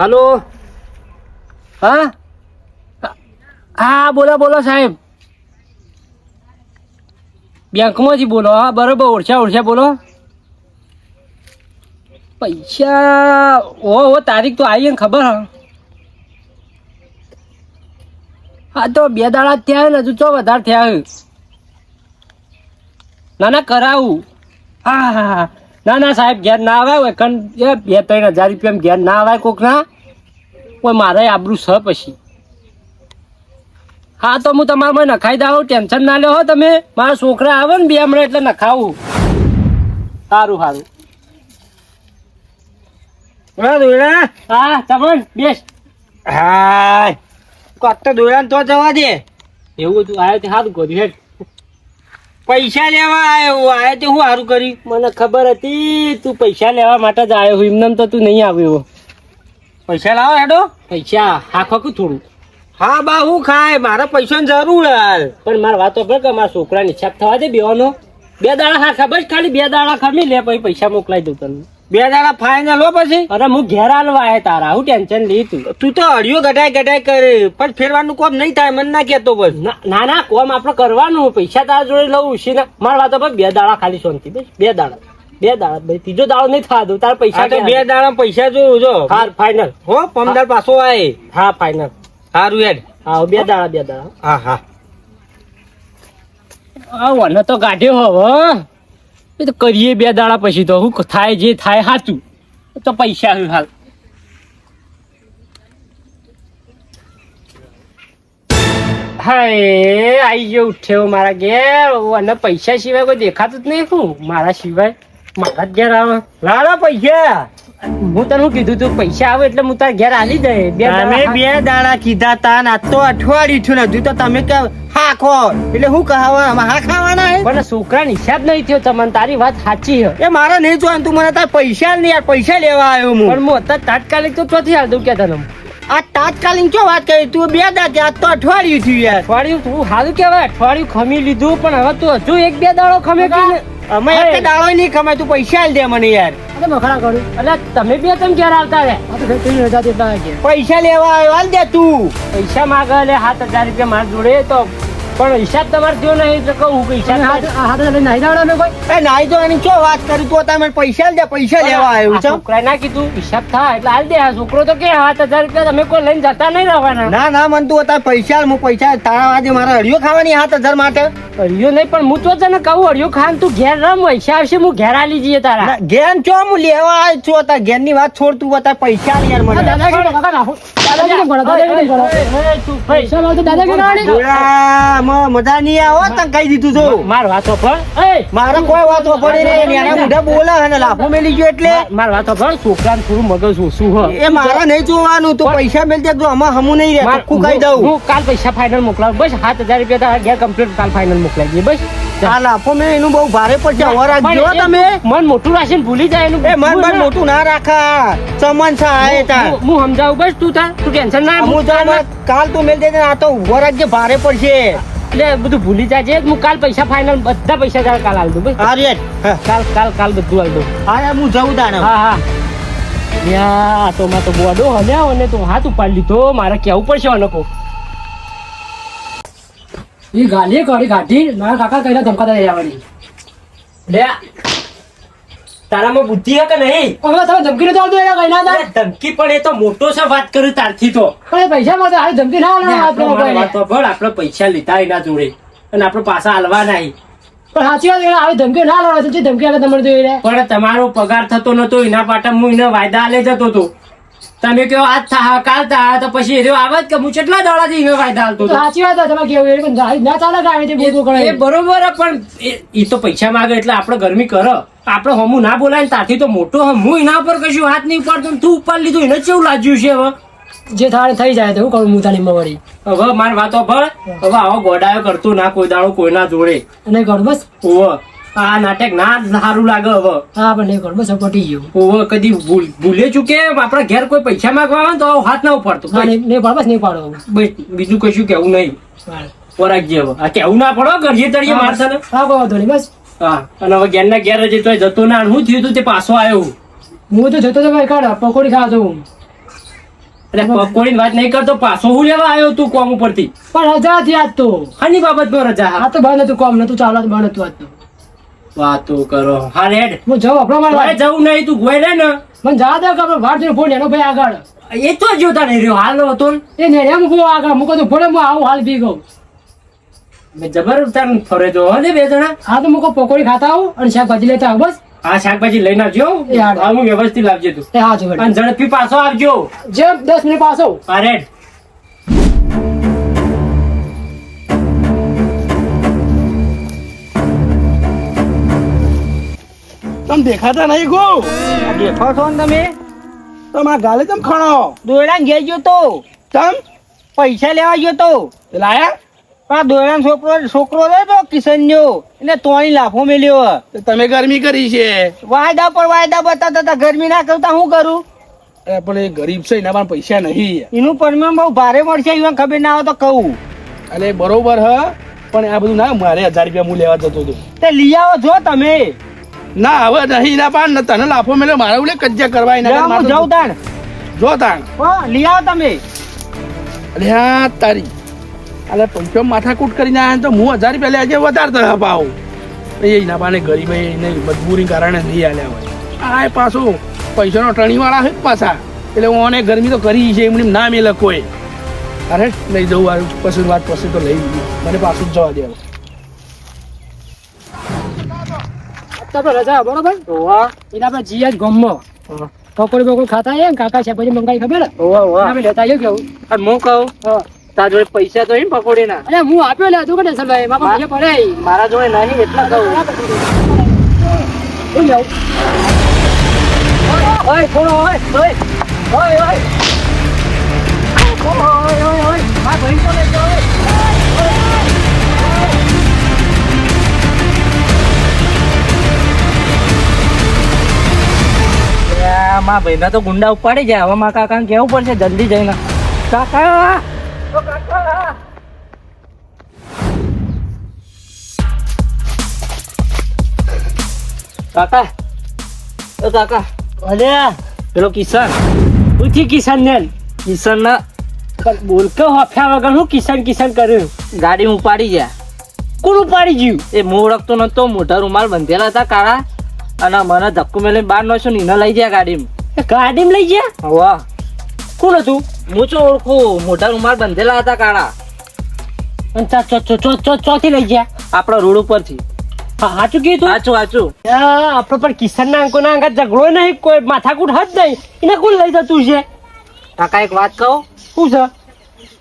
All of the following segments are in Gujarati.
હલો. હા હા, બોલો બોલો સાહેબ. બેંકમાંથી બોલો. હા બરોબર, ઓળખ્યા બોલો. પૈસા ઓ તારીખ તો આવી ને ખબર. હા તો 2 દાડા થયા ને, હજુ ચો વધારે થયા. ના ના કરાવું. હા હા હા. ના ના સાહેબ, ઘેર ના આવે. 2-3 હજાર રૂપિયા ઘેર ના આવે કોક ના. કોઈ મારે આબરું છે પછી. હા તો હું તમારે નખાઈ દઉં, ટેન્શન ના લો હો તમે. મારા છોકરા આવે ને 2 મિનિટ એટલે નખાવું. સારું સારું. હા ચમન બેસ. હા કત દોડા તો જવા દે. એવું તું આવ્યો તે સારું કર્યું હેડ. પૈસા લેવા આવ્યો આયો તે હું સારું કર્યું. મને ખબર હતી તું પૈસા લેવા માટે જ આવ્યો. એમને તો તું નહીં આવ્યો. પૈસા લાવો હેડો. પૈસા હાખો કે થોડું. હા બા હું ખાય મારે પૈસાની જરૂર હાલ. પણ મારી વાતો પર કે મારા છોકરાની હિસાબ થવા દે બેવાનો. 2 દાડા હાખા બસ, ખાલી 2 દાડા ખમી લે પછી પૈસા મોકલાઈ દઉં તને. 2 દાડા ફાઈનલ હો પછી. અરે હું ઘેર આલવા આવ્યા તારા, હું ટેન્શન લી તું તો અડિયો ગઢાઈ કરે પણ ફેરવાનું કોમ નહીં થાય મને ના કેતો બસ. ના ના કોમ આપડે કરવાનું. પૈસા તારા જોડે લઉં ઉછી ને મારી વાતો પર 2 દાડા ખાલી શાંતિ બસ. 2 દાડા ભાઈ, ત્રીજો દાડો નહીં થવા દઉં તારા પૈસા. 2 દાડા પૈસા જોયું જો. હા ફાઈનલ હો 15 પાછો આય. હા ફાઈનલ. સારું હેડ. હા 2 દાડા. હા હા વને તો કાઢ્યો હવે. એ તો કરીએ 2 દાડા પછી તો શું થાય, જે થાય સાચું. તો પૈસા હાલ હાય આઈ ગયો ઉઠ્યો મારા ઘેર. અને પૈસા સિવાય કોઈ દેખાતું જ નહીં. શું મારા સિવાય મારા જ ઘેર આવે. લાલો પૈસા. હું તને શું કીધું તું પૈસા આવે એટલે હું તારા ઘેર આલી જાય. 2 તમે 2 દાડા કીધા તા ના તો અઠવાડિયું થયું ને હજુ તો તમે કે હા ખો એટલે હું કહાવા હા ખાવાના હે. પણ છોકરાનો હિસાબ નહીં થયો તમને. તારી વાત સાચી છે. એ મારે નહીં જોવાનું. તું મને તાર પૈસા નહીં યાર પૈસા લેવા આવ્યો હું. પણ હું અત્યારે તાત્કાલિક તો ચોથી હાલ દઉં કે તને. આ તાત્કાલિક શું વાત કરી તું? 2 દાડા આજ તો અઠવાડિયું થયું યાર. અઠવાડિયું તું સારું કેવાય. અઠવાડિયું ખમી લીધું પણ હવે તું હજુ 1-2 દાડો ખમે કે અમે એક દાડો નહીં ખમાય. તું પૈસા આલ દે મને યાર. મખણા કરું એટલે તમે 2 તમે ઘેર આવતા રે. પૈસા લેવા આવ્યો હાલ દે તું. પૈસા માગે એટલે 7,000 રૂપિયા મારા જોડે તો. પણ હિસાબ તમારે થયો નહીં તો કહું કે હિસાબ નાઈ દાડો કોઈ. એ નાઈ તો એની શું વાત કરી તું? તમે પૈસા આલ દે. પૈસા લેવા આવ્યો છે. છોકરા ના કીધું હિસાબ થાય એટલે હાલ દે. આ છોકરો તો કે 7,000 રૂપિયા તમે કોઈ લઈને જતા નહીં રહેવાના. ના ના મન તું અત્યારે પૈસા હું પૈસા તારા આજે મારા અડિયો ખાવાની 7,000 માટે. અડિયો નહીં પણ હું તો તને કહું અડિયો ખાન તું ઘેર રમ. પૈસા આવશે હું ઘેર આલી જઈએ તારા. ઘેર ચો હું લેવા આવ્યો છું. અત્યારે ઘેર ની વાત છોડ. તું અત્યારે પૈસા આલ યાર મને. મજા નહીં આવો તને કહી દીધું છું. માર વાતો પણ મારા કોઈ વાતો પડી નહીં. એના મોઢા બોલે અને લાફો મેલી ગયો એટલે માર વાતો પણ છોકરા થોડું મગજ ઓછું હોય. એ મારા નહીં જોવાનું. તું પૈસા મેલ દે. આમાં હમું નહીં રહે. પાક્કું કહી દઉં. હું કાલ પૈસા ફાઇનલ મોકલાવ. બસ 7,000 રૂપિયા તારા ઘેર કમ્પ્લીટ કાલ ફાઇનલ મોકલાઈ દઈએ. બસ આ લાફો મેં એનું બહુ ભારે પડશે. હવે રાખજો તમે. મન મોટું રાખીને ભૂલી જાય એનું. એ મન મોટું ના રાખા. સમન છે હું સમજાવું. બસ તું ટેન્શન ના. હું કાલ તું મેલ દે. આ તો ઉભો રાખજે ભારે પડશે. એટલે બધું ભૂલી જાય. હું કાલ પૈસા ફાઇનલ બધા પૈસા તારા કાલ આલ દઉં. બસ કાલ બધું આલ દઉં. હા હું જઉં તાને. હા યા તો માં તો બોડો હલ્યા અને તો હાથ ઉપાડી લીધો. મારે કેવું પડશે અનકો. એ ગાલી કરી કાઢી મારા કાકા કઈના ધમકાતા રહેવાની. લે તારામાં બુદ્ધિ હે કે નહીં? તમે ધમકી નતો આવતો એના કઈના હતા. ધમકી પણ એ તો મોટો છે વાત કરું તારથી તો. પણ પૈસા માટે આ ધમકી ના આલવા. તો પણ આપણે પૈસા લીધા એના જોડે અને આપણે પાછા આલવા નહીં. પણ સાચી વાત આવી ધમકી ના આલવા. ધમકી આલે તમારે જોઈ. પણ તમારો પગાર થતો નતો એના પાટે હું એને વાયદા આલે જતો હતો. તમે કહો આજ થા કાલ થા તો પછી એ આવે કે હું કેટલા દાડાથી એને વાયદા આલતો હતો. સાચી વાત તમે કેવું ના ચાલે કે એ બરોબર. પણ એ તો પૈસા માંગે એટલે આપણે ગરમી કરો. આપણે હમું ના બોલાય ને ત્યાંથી તો મોટો હું એના ઉપર કશું હાથ નહીં ઉપાડતો. તું ઉપાડી લીધું એને કેવું લાગ્યું છે? હવે જે થાળે થઈ જાય તો હું કરું મુતાની મવાડી. હવે મારી વાતો ભળ. હવે આવો ગોડાયો કરતો ના કોઈ દાડો કોઈના જોડે નહીં કર. બસ ઓવ આ નાટક ના સારું લાગે. હવે હા પણ નહીં કર. બસ પટી ગયું. ઓવ કદી ભૂલે ચૂકે આપડે ઘેર કોઈ પૈસા માંગવા આવે તો હાથ ના ઉપાડતો. નહીં પાડ. બસ નહીં પાડો. બસ બીજું કશું કેવું નહીં. વરાગજી હવે આ કેવું ના પડો. ઘડીએ તળીએ મારશે ને. હા બસ બસ. હા અને હવે ઘેર ના ઘેર જતો ના. શું થયું તું તે પાછો આવ્યો? હું તો જતો તો ભાઈ કાઢ પકોડી ખાવા જવું. એટલે પકોડીની વાત નહીં કરતો, પાછો હું લેવા આવ્યો તું કોમ ઉપરથી? પણ રજા હતી આજ તો. આની બાબતમાં રજા? આ તો બંધ હતું, કોમ નતું ચાલુ, બંધ હતું આજ તો. વાતો કરો. હા રેડ, હું જાઉં આપણો મારે મારે જવું નહીં, તું ગોય રે ને. મને જવા દે કે આપણે વાર જોઈને ફોન એનો ભાઈ આગળ એ તો જોતા નહીં રહ્યો હાલ હતો ને. એ ને એમ હું આગળ મૂકો તો ફોડે હું આવું હાલ પી ગઉં. મેં જબર તાર ફરે જો હો ને બે જણા. હા તો મૂકો પકોડી ખાતા આવું અને શાકભાજી લેતા આવું બસ. હા શાકભાજી લઈને આવજો. એ હાલ. હા હું વ્યવસ્થિત લાવજે તું. એ હા જો અને ઝડપી પાછો આવજો. જેમ 10 મિનિટ પાછો. હા રેડ. તમે દેખાતા નહીં ગો. દેખો છો ને તમે? તમારા ગાલે તમે ખણો દોયડા ઘેર ગયો તો, તમ પૈસા લેવા ગયો તો. લાયા આ દોયડા છોકરો રે તો કિશનનો, એને તોણી લાફો મેલ્યો. તો તમે ગરમી કરી છે. વાયદા પર વાયદા બતાતા હતા, ગરમી ના કરતા હું કરું? પણ એ ગરીબ છે એના પણ પૈસા નહીં. એનું પરિણામ બહુ ભારે મળશે, એને ખબર ના આવે તો કહું. અરે બરોબર હ, પણ આ બધું ના, મારે 1000 રૂપિયા હું લેવા જતો હતો. તે લઈ આવો છો તમે. ના હવે નહીં, ના પાન તને લાફો મેલ્યો, મારે ઉલે કજ્જા કરવા એના જાઓ, હું જાઉં તાણ. જો તાણ. લઈ આવો તમે. અરે હા તારી, અરે પૈસો માથાકૂટ કરીને આવ્યા ને તો હું 1000 રૂપિયા લેજે વધારતા પાવ. એના પાને ગરીબ એને મજબૂરી કારણે નહીં આલ્યા હોય. આ પાછું પૈસાનો ટણી વાળા હોય પાછા, એટલે હું આને ગરમી તો કરી છે એમની ના મેલે કોઈ. અરે લઈ જવું આ પછી વાત પછી તો લઈ મને પાછું જ જવા દેવું. આપણે રજા બરોબર. એના આપણે જીએ જ ગમો પકોડી બકોડી ખાતા આવીએ ને કાકા શાકભાજી મંગાવી ખબર આપણે લેતા આવ્યો કેવું. અને હું કહું, તારા જોડે પૈસા તો પકોડી ના? અરે હું આપ્યો લે તું કે ભાઈ મારા પૈસા પડે. મારા જોડે નહીં એટલા કહું. હું જાઉં. ઓય થોડો ઓય ઓય ઓય ઓય ઓય ઓય ઓય આ ભાઈ તો લે ઓય. મારા ભાઈ તો ગુંડા ઉપાડી જાય. હવે મારા કાકાને કેવું પડશે જલ્દી જઈને, કાકા ઓ કાકા. કાકા ઓ કાકા, અલ્યા પેલો કિશન ઉઠી કિશન ને કિશન બોલ કે હોફ્યા વગર હું કિશન કિશન કર્યું. ગાડી ઉપાડી ગયા. કોણ ઉપાડી ગયું? એ હું ઓળખતો નતો, મોટા રૂમાલ બંધેલા હતા કાળા, અને મને ધક્કો મેલીને બહાર નોશો ને એને લઈ ગયા ગાડીમાં. ગાડીમાં લઈ ગયા? વાહ, કોણ હતું? હું તો ઓળખું, મોટા રૂમાલ બંધેલા હતા કાળા. અને ચોથી લઈ ગયા? આપણા રોડ ઉપરથી. સાચું કીધું? સાચું સાચું. આપડે પણ કિશન ના અંકો ના અંગત ઝઘડો નહીં, કોઈ માથાકૂટ હદ નહીં, એને કોણ લઈ જતું છે? કાકા એક વાત કહું, શું છે?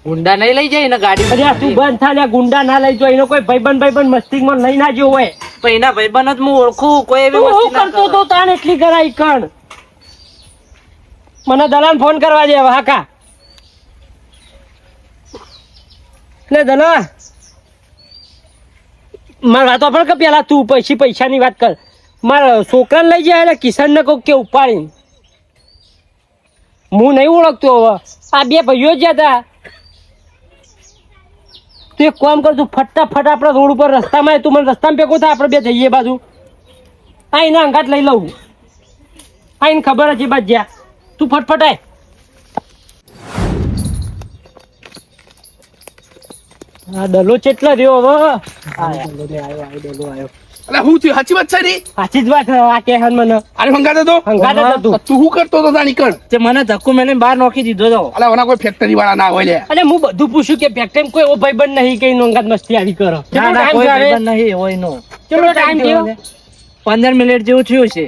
ગુંડા નહીં લઈ જાય ને ગાડી. અરે તું બંધ થા લ્યા, ગુંડા ના લઈ જો, એનો કોઈ ભાઈબંધ મસ્તી માં લઈ ના જો હોય. પણ એના ભાઈબંધ જ હું ઓળખું, કોઈ એવી તું વસ્તુ શું ના કરતો કરે. તો તાણ એટલી કરાઈ કણ? મને દલાલ ફોન કરવા દે હવે. હાકા લે દલાલ, મારે વાતો પણ કે પેલા તું પછી પૈસાની વાત કર. મારા છોકરાને લઈ જાય એટલે કિશન ને કહું કે ઉપાડીને. હું નહીં ઓળખતો હવે, આ બે ભાઈઓ જ હતા. તું એક કામ કર, તું ફટાફટ આપણા રોડ ઉપર રસ્તામાં, તું મને રસ્તામાં ભેગો થાય, આપણે બે જઈએ બાજુ. આ એના અંગાત લઈ લઉં. આ એને ખબર હતી બાદ જ્યાં તું ફટફટાય. આ ડલો ચેટલા રહ્યો હવે. આવ્યો. એટલે હું થયું? સાચી વાત છે ને? સાચી જ વાત છે. આ કે મને અરે હંગાત હતો. હંગાત જ હતું. તું શું કરતો હતો તાની કણ? તે મને ધક્કો મેલીને બહાર નોખી દીધો તો. અલા ઓના કોઈ ફેક્ટરી વાળા ના હોય લે. અરે હું બધું પૂછ્યું કે ફેક્ટરી કોઈ એવો ભાઈબંધ નહીં કે એનો અંગાત મસ્તી આવી કરો. ના, ના, કોઈ ભાઈબંધ નહીં હોય નો. કેટલો ટાઈમ થયો? 15 મિનિટ જેવું થયું છે.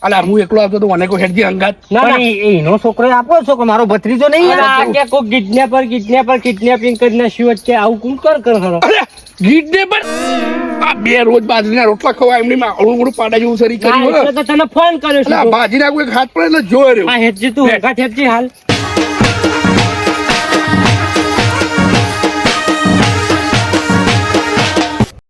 અલા હું એકલો આવતો તો મને કોઈ હેડજી હંગાત. ના ના, એનો છોકરો આપો છો કે મારો ભત્રીજો નહીં? અરે આ કે કોઈ કિડનેપિંગ કરી નાખ્યું વચ્ચે આવું કોણ કર ખરો? અરે ગીત ને પણ આ બે રોજ બાજરીના રોટલા ખવાય એમની માં અળું મોડું પાડા જેવું શરીર હા, કર્યું. એટલે તો તને ફોન કર્યો એટલે આ છે. બાજીના કોઈ હાથ પડે એટલે જોયો રહ્યો. હા હેજી તું હંગાત હેજી હાલ.